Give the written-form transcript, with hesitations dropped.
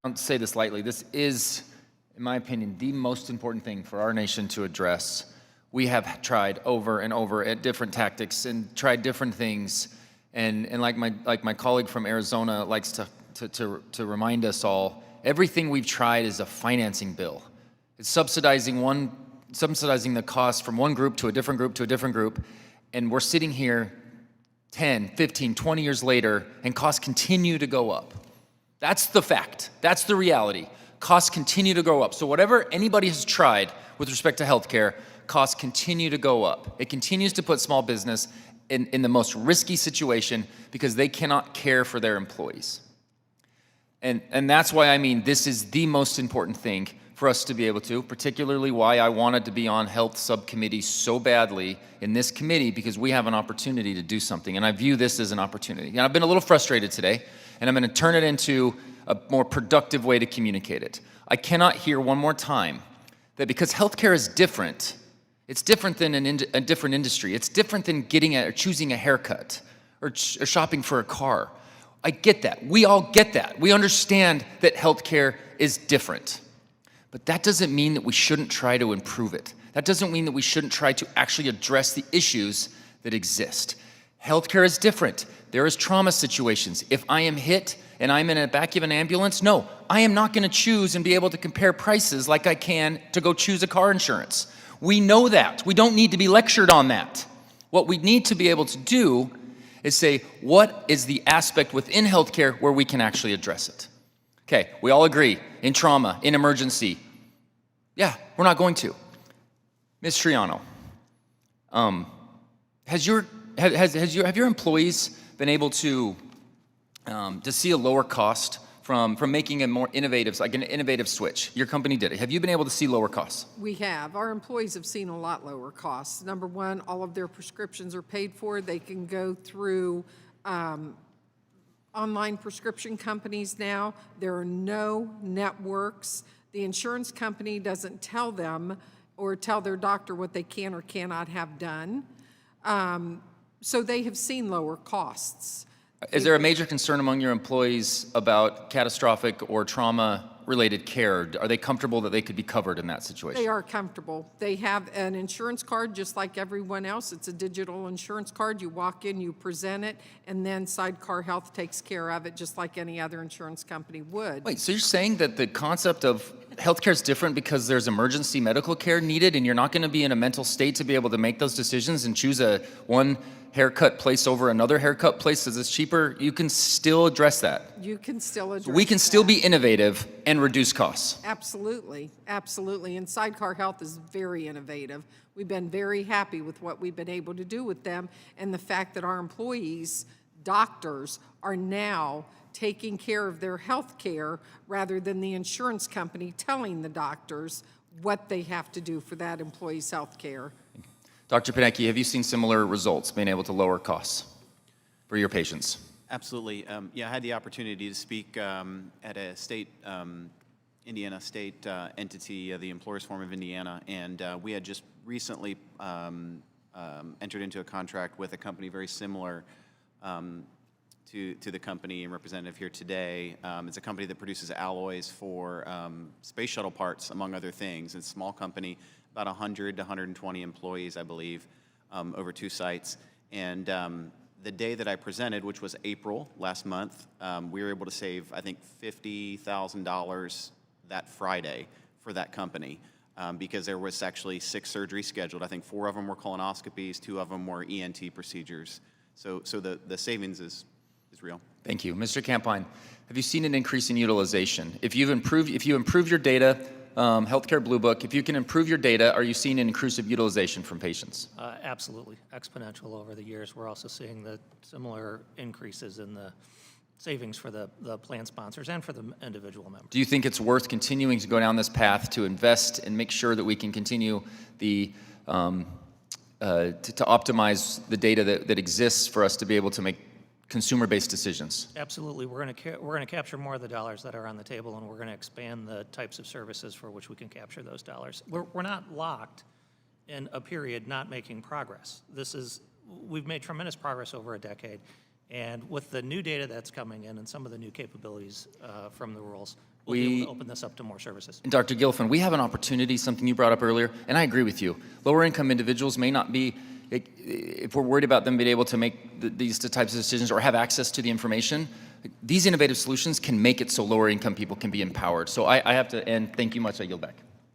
don't say this lightly. This is, in my opinion, the most important thing for our nation to address. We have tried over and over at different tactics and tried different things. And like my colleague from Arizona likes to remind us all, everything we've tried is a financing bill. It's subsidizing the cost from one group to a different group to a different group. And we're sitting here 10, 15, 20 years later, and costs continue to go up. That's the fact. That's the reality. Costs continue to go up. So whatever anybody has tried with respect to healthcare, costs continue to go up. It continues to put small business in the most risky situation because they cannot care for their employees. And that's why, I mean, this is the most important thing for us to be able to, particularly why I wanted to be on health subcommittee so badly in this committee, because we have an opportunity to do something. And I view this as an opportunity. And I've been a little frustrated today, and I'm going to turn it into a more productive way to communicate it. I cannot hear one more time that because healthcare is different, it's different than a different industry. It's different than or choosing a haircut or shopping for a car. I get that. We all get that. We understand that healthcare is different. But that doesn't mean that we shouldn't try to improve it. That doesn't mean that we shouldn't try to actually address the issues that exist. Healthcare is different. There is trauma situations. If I am hit and I'm in the back of an ambulance, no, I am not going to choose and be able to compare prices like I can to go choose a car insurance. We know that. We don't need to be lectured on that. What we need to be able to do is say, what is the aspect within healthcare where we can actually address it? Okay, we all agree, in trauma, in emergency. Yeah, we're not going to. Ms. Triano, have your employees been able to see a lower cost from making a more innovative, like an innovative switch? Your company did it. Have you been able to see lower costs? We have. Our employees have seen a lot lower costs. Number one, all of their prescriptions are paid for. They can go through online prescription companies now. There are no networks. The insurance company doesn't tell them or tell their doctor what they can or cannot have done. So they have seen lower costs. Is there a major concern among your employees about catastrophic or trauma-related care? Are they comfortable that they could be covered in that situation? They are comfortable. They have an insurance card just like everyone else. It's a digital insurance card. You walk in, you present it, and then Sidecar Health takes care of it just like any other insurance company would. Wait, so you're saying that the concept of healthcare is different because there's emergency medical care needed and you're not going to be in a mental state to be able to make those decisions and choose one haircut place over another haircut place because it's cheaper? You can still address that. You can still address We can still be innovative and reduce costs. Absolutely, absolutely. And Sidecar Health is very innovative. We've been very happy with what we've been able to do with them and the fact that our employees, doctors, are now taking care of their health care rather than the insurance company telling the doctors what they have to do for that employee's health care. Dr. Panecki, have you seen similar results, being able to lower costs for your patients? Absolutely. Yeah, I had the opportunity to speak at a state, Indiana state entity, the Employers Forum of Indiana, and we had just recently entered into a contract with a company very similar to the company and representative here today. It's a company that produces alloys for space shuttle parts, among other things. It's a small company, about 100 to 120 employees, I believe, over 2 sites. And the day that I presented, which was April last month, we were able to save, I think, $50,000 that Friday for that company because there was actually 6 surgeries scheduled. I think 4 of them were colonoscopies, 2 of them were ENT procedures. So the savings is real. Thank you. Mr. Campine, have you seen an increase in utilization? If you improve your data, Healthcare Blue Book, if you can improve your data, are you seeing an increase of utilization from patients? Absolutely. Exponential over the years. We're also seeing the similar increases in the savings for the plan sponsors and for the individual members. Do you think it's worth continuing to go down this path to invest and make sure that we can continue to optimize the data that exists for us to be able to make consumer-based decisions? Absolutely. We're going to capture more of the dollars that are on the table, and we're going to expand the types of services for which we can capture those dollars. We're not locked in a period not making progress. We've made tremendous progress over a decade, and with the new data that's coming in and some of the new capabilities from the rules, we'll be able to open this up to more services. And Dr. Gilfin, we have an opportunity, something you brought up earlier, and I agree with you. Lower income individuals may not be, if we're worried about them being able to make these types of decisions or have access to the information, these innovative solutions can make it so lower income people can be empowered. So I have to end. Thank you much. I yield back.